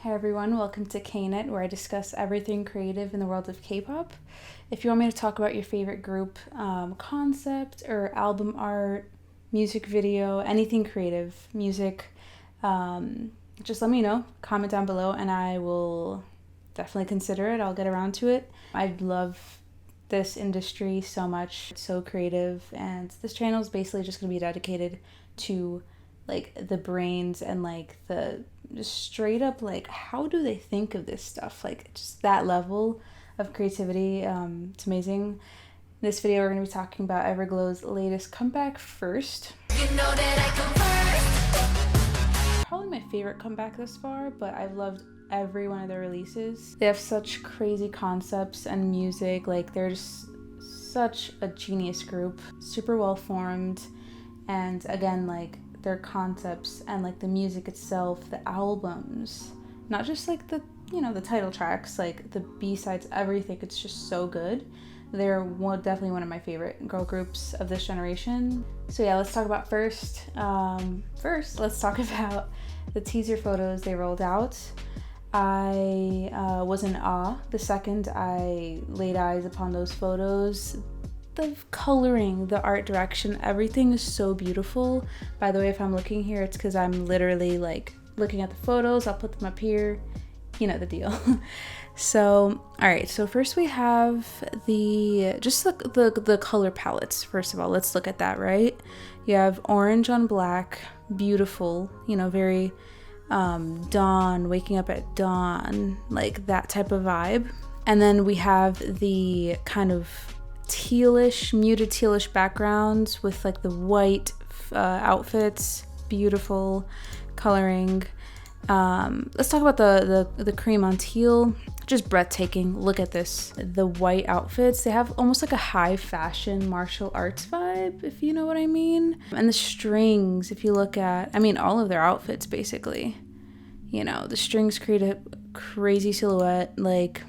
Hey everyone, welcome to KNet, where I discuss everything creative in the world of K-pop. If you want me to talk about your favorite group, concept, or album art, music video, anything creative, music, just let me know. Comment down below and I will definitely consider it. I'll get around to it. I love this industry so much. It's so creative, and this channel is basically just going to be dedicated to like the brains and like the just straight up like how do they think of this stuff, like just that level of creativity. It's amazing. In this video we're going to be talking about Everglow's latest comeback first. You know that I come first. Probably my favorite comeback thus far, but I've loved every one of their releases. They have such crazy concepts and music, like they're just such a genius group, super well formed, and again like their concepts and like the music itself, the albums, not just like the the title tracks, like the B-sides, everything, it's just so good. They're definitely one of my favorite girl groups of this generation. So yeah, let's talk about first let's talk about the teaser photos they rolled out. I was in awe the second I laid eyes upon those photos. The coloring, the art direction, everything is so beautiful. By the way, if I'm looking here, it's because I'm literally like looking at the photos. I'll put them up here, you know the deal. So all right, so first we have the color palettes. First of all, let's look at that. Right, you have orange on black, beautiful, very dawn, waking up at dawn, like that type of vibe. And then we have the kind of tealish, muted tealish backgrounds with like the white outfits, beautiful coloring. Let's talk about the cream on teal, just breathtaking. Look at this, the white outfits, they have almost like a high fashion martial arts vibe, if you know what I mean. And the strings, if you look at, all of their outfits basically, the strings create a crazy silhouette, like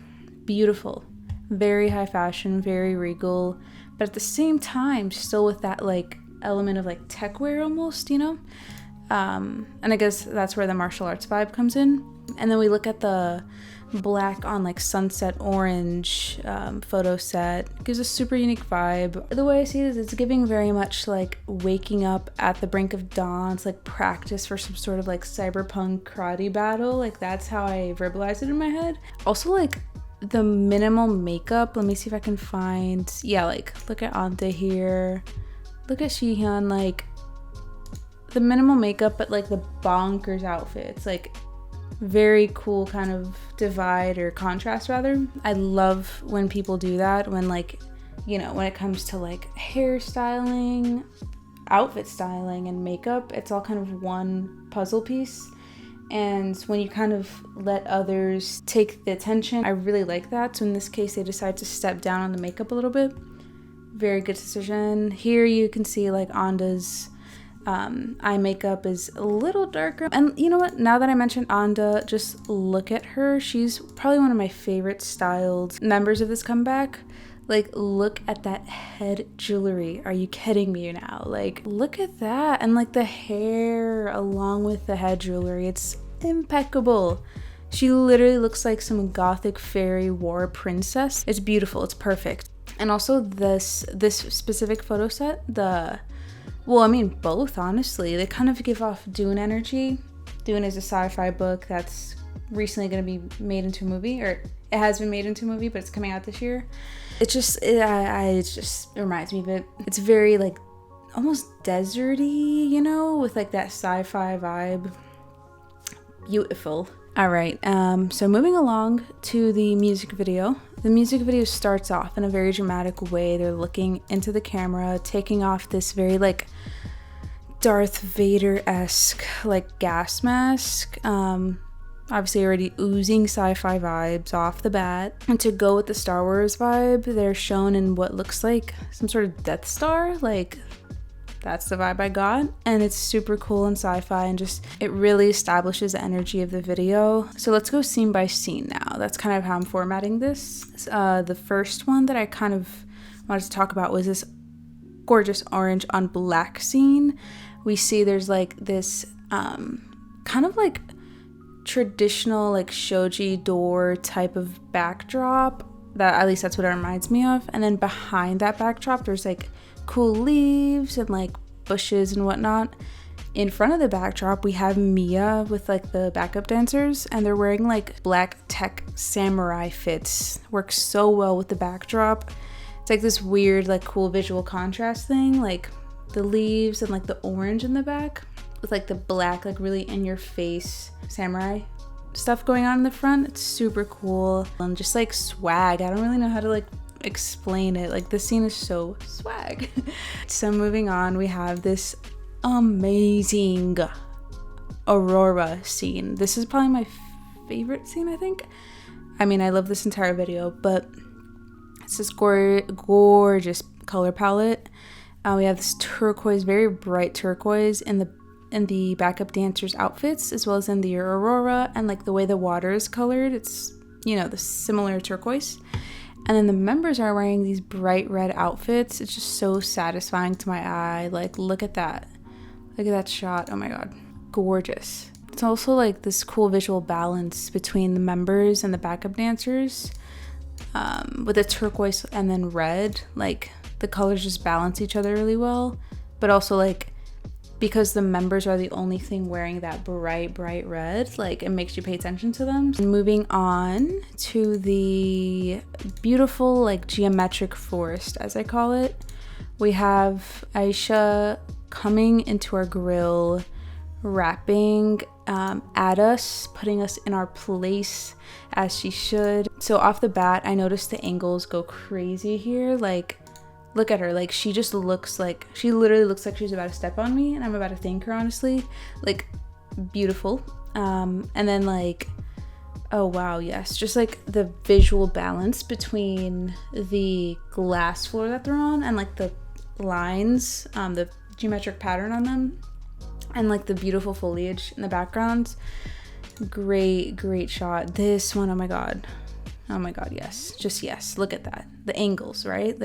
beautiful, very high fashion, very regal, but at the same time still with that like element of like tech wear almost, and I guess that's where the martial arts vibe comes in. And then we look at the black on like sunset orange photo set. It gives a super unique vibe. The way I see it is it's giving very much like waking up at the brink of dawn. It's like practice for some sort of like cyberpunk karate battle. Like that's how I verbalize it in my head. Also like the minimal makeup, let me see if I can find, like look at Anta here, look at Shihyun, like the minimal makeup but like the bonkers outfits, like very cool kind of divide or contrast rather. I love when people do that, when like when it comes to like hairstyling, outfit styling, and makeup, it's all kind of one puzzle piece. And when you kind of let others take the attention, I really like that. So in this case, they decide to step down on the makeup a little bit. Very good decision. Here you can see like Anda's eye makeup is a little darker. And you know what? Now that I mentioned Anda, just look at her. She's probably one of my favorite styled members of this comeback. Like, look at that head jewelry. Are you kidding me now? Like, look at that. And like the hair along with the head jewelry, it's impeccable. She literally looks like some gothic fairy war princess. It's beautiful. It's perfect. And also this specific photo set, both honestly, they kind of give off Dune energy. Dune is a sci-fi book that's recently going to be made into a movie, or it has been made into a movie, but it's coming out this year. It just reminds me of it. It's very like almost deserty, with like that sci-fi vibe. Beautiful. All right, so moving along to the music video. The music video starts off in a very dramatic way. They're looking into the camera, taking off this very like Darth Vader-esque like gas mask. Obviously already oozing sci-fi vibes off the bat. And to go with the Star Wars vibe, they're shown in what looks like some sort of Death Star. Like, that's the vibe I got. And it's super cool and sci-fi, and just, it really establishes the energy of the video. So let's go scene by scene now. That's kind of how I'm formatting this. The first one that I kind of wanted to talk about was this gorgeous orange on black scene. We see there's like this kind of like traditional like shoji door type of backdrop. That, at least that's what it reminds me of. And then behind that backdrop, there's like cool leaves and like bushes and whatnot. In front of the backdrop, we have Mia with like the backup dancers, and they're wearing like black tech samurai fits. Works so well with the backdrop. It's like this weird, like cool visual contrast thing, like the leaves and like the orange in the back with like the black, like really in your face samurai stuff going on in the front. It's super cool and just like swag. I don't really know how to like explain it. Like this scene is so swag. So moving on, we have this amazing Aurora scene. This is probably my favorite scene, I think. I mean, I love this entire video, but it's this gorgeous color palette. We have this turquoise, very bright turquoise in the backup dancers' outfits, as well as in the Aurora, and like the way the water is colored, it's, you know, the similar turquoise. And then the members are wearing these bright red outfits. It's just so satisfying to my eye. Like, look at that. Look at that shot. Oh my god. Gorgeous. It's also like this cool visual balance between the members and the backup dancers, with the turquoise and then red. Like, the colors just balance each other really well. But also, like, because the members are the only thing wearing that bright red, like, it makes you pay attention to them. And moving on to the beautiful, like, geometric forest, as I call it, we have Aisha coming into our grill, rapping at us, putting us in our place as she should. So off the bat, I noticed the angles go crazy here. Like, look at her. Like, she just looks like, she literally looks like she's about to step on me, and I'm about to thank her, honestly. Like, beautiful. And then, like, oh wow, yes, just like the visual balance between the glass floor that they're on and like the lines, the geometric pattern on them, and like the beautiful foliage in the background. Great shot. This one, oh my god, yes, just yes. Look at that, the angles, right?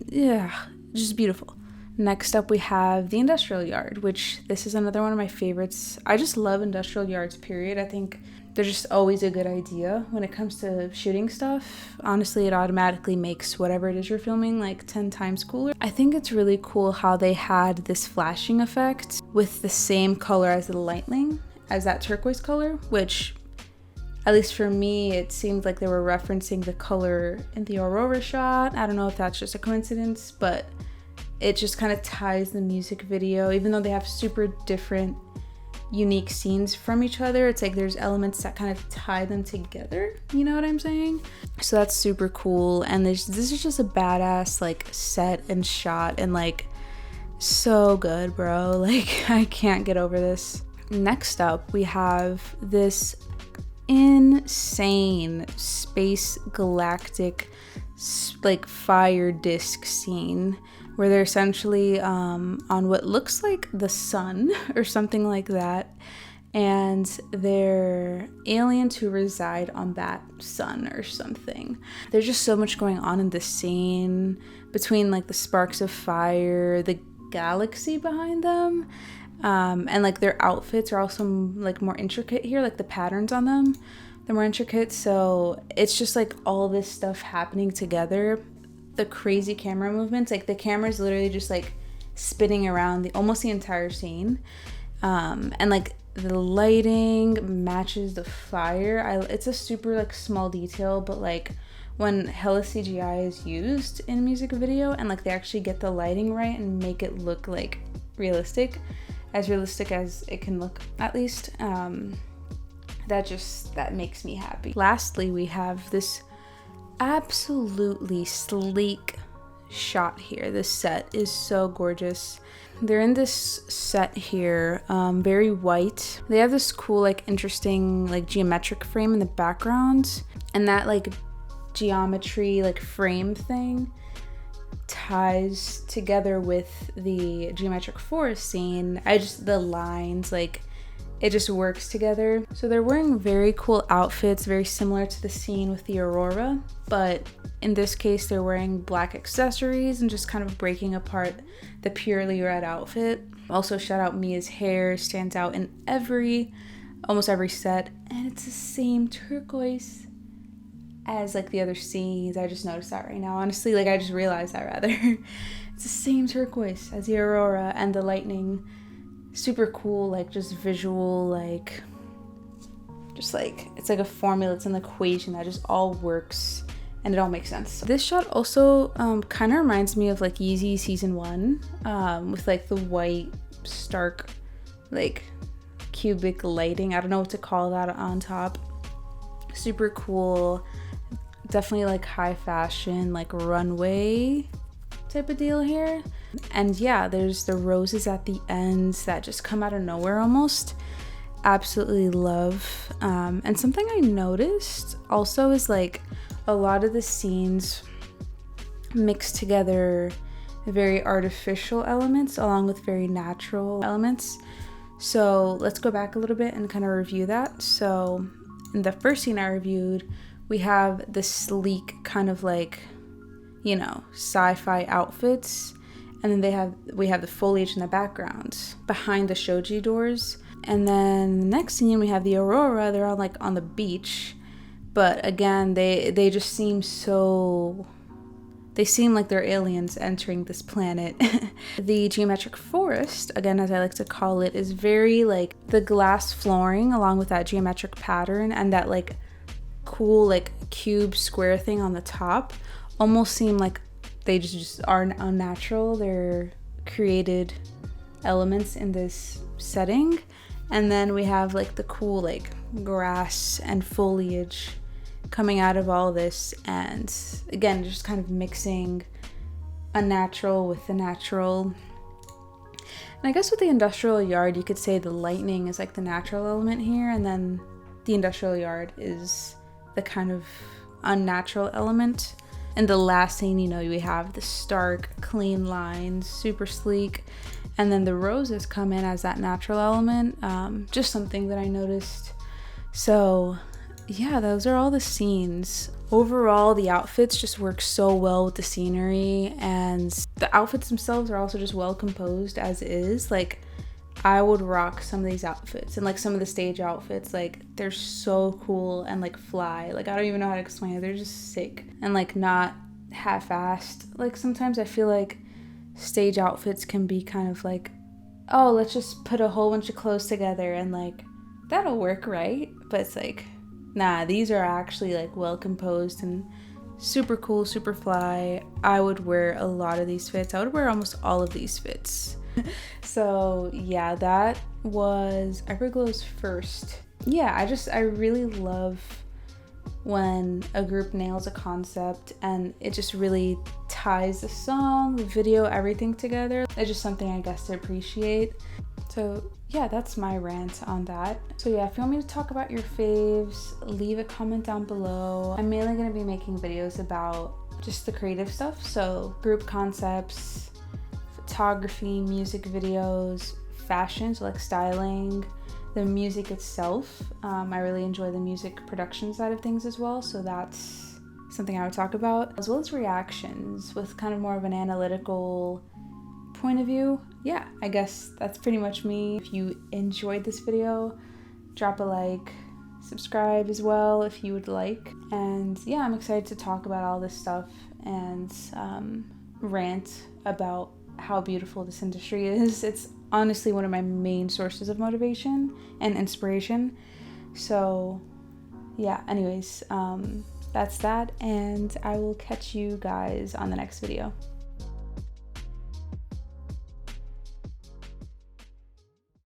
Yeah, just beautiful. Next up, we have the industrial yard, which this is another one of my favorites. I just love industrial yards, period. I think they're just always a good idea when it comes to shooting stuff. Honestly, it automatically makes whatever it is you're filming like 10 times cooler. I think it's really cool how they had this flashing effect with the same color as the lightning, as that turquoise color, which, at least for me, it seemed like they were referencing the color in the Aurora shot. I don't know if that's just a coincidence, but it just kind of ties the music video. Even though they have super different, unique scenes from each other, it's like there's elements that kind of tie them together, you know what I'm saying? So that's super cool. And this is just a badass like set and shot, and like so good, bro. Like, I can't get over this. Next up, we have this insane space galactic like fire disc scene where they're essentially on what looks like the sun or something like that, and they're aliens who reside on that sun or something. There's just so much going on in this scene between like the sparks of fire, the galaxy behind them, and like their outfits are also like more intricate here, like the patterns on them, they're more intricate. So it's just like all this stuff happening together. The crazy camera movements, like the camera's literally just like spinning around almost the entire scene, and like the lighting matches the fire. It's a super like small detail, but like when hella CGI is used in a music video and like they actually get the lighting right and make it look like realistic as it can look, at least, that makes me happy. Lastly, we have this absolutely sleek shot here. This set is so gorgeous. They're in this set here, very white. They have this cool, like, interesting, like, geometric frame in the background, and that, like, geometry, like, frame thing ties together with the geometric forest scene. The lines, like, it just works together. So they're wearing very cool outfits, very similar to the scene with the Aurora, but in this case they're wearing black accessories and just kind of breaking apart the purely red outfit. Also, shout out Mia's hair, stands out in every almost every set, and it's the same turquoise as like the other scenes. I just noticed that right now, honestly. Like I just realized that rather. It's the same turquoise as the Aurora and the lightning. Super cool, like just visual, like just like it's like a formula, it's an equation that just all works and it all makes sense. This shot also kind of reminds me of like Yeezy season 1 with like the white stark like cubic lighting. I don't know what to call that on top. Super cool, definitely like high fashion, like runway type of deal here. And yeah, there's the roses at the ends that just come out of nowhere almost. Absolutely love. And something I noticed also is like a lot of the scenes mix together very artificial elements along with very natural elements. So let's go back a little bit and kind of review that. So in the first scene I reviewed, we have the sleek kind of like, you know, sci-fi outfits, and then we have the foliage in the background behind the shoji doors. And then the next scene we have the Aurora. They're on the beach, but again they just seem so, they seem like they're aliens entering this planet. The geometric forest, again as I like to call it, is very like the glass flooring along with that geometric pattern and that like cool like cube square thing on the top almost seem like they just are unnatural. They're created elements in this setting. And then we have like the cool like grass and foliage coming out of all this, and again just kind of mixing unnatural with the natural. And I guess with the industrial yard you could say the lightning is like the natural element here, and then the industrial yard is the kind of unnatural element. And the last scene, you know, we have the stark clean lines, super sleek, and then the roses come in as that natural element. Just something that I noticed. So yeah, those are all the scenes. Overall, the outfits just work so well with the scenery, and the outfits themselves are also just well composed as is. Like I would rock some of these outfits, and like some of the stage outfits, like they're so cool and like fly. Like I don't even know how to explain it. They're just sick and like not half-assed. Like sometimes I feel like stage outfits can be kind of like, oh, let's just put a whole bunch of clothes together and like that'll work, right? But it's like, nah, these are actually like well composed and super cool, super fly. I would wear a lot of these fits. I would wear almost all of these fits. So yeah, that was Everglow's first. Yeah, I really love when a group nails a concept and it just really ties the song, the video, everything together. It's just something I guess to appreciate. So yeah, that's my rant on that. So yeah, if you want me to talk about your faves, leave a comment down below. I'm mainly going to be making videos about just the creative stuff, so group concepts, photography, music videos, fashion, so like styling, the music itself. I really enjoy the music production side of things as well, so that's something I would talk about, as well as reactions with kind of more of an analytical point of view. Yeah, I guess that's pretty much me. If you enjoyed this video, drop a like, subscribe as well if you would like. And yeah, I'm excited to talk about all this stuff and rant about how beautiful this industry is. It's honestly one of my main sources of motivation and inspiration. So yeah, anyways, that's that, and I will catch you guys on the next video.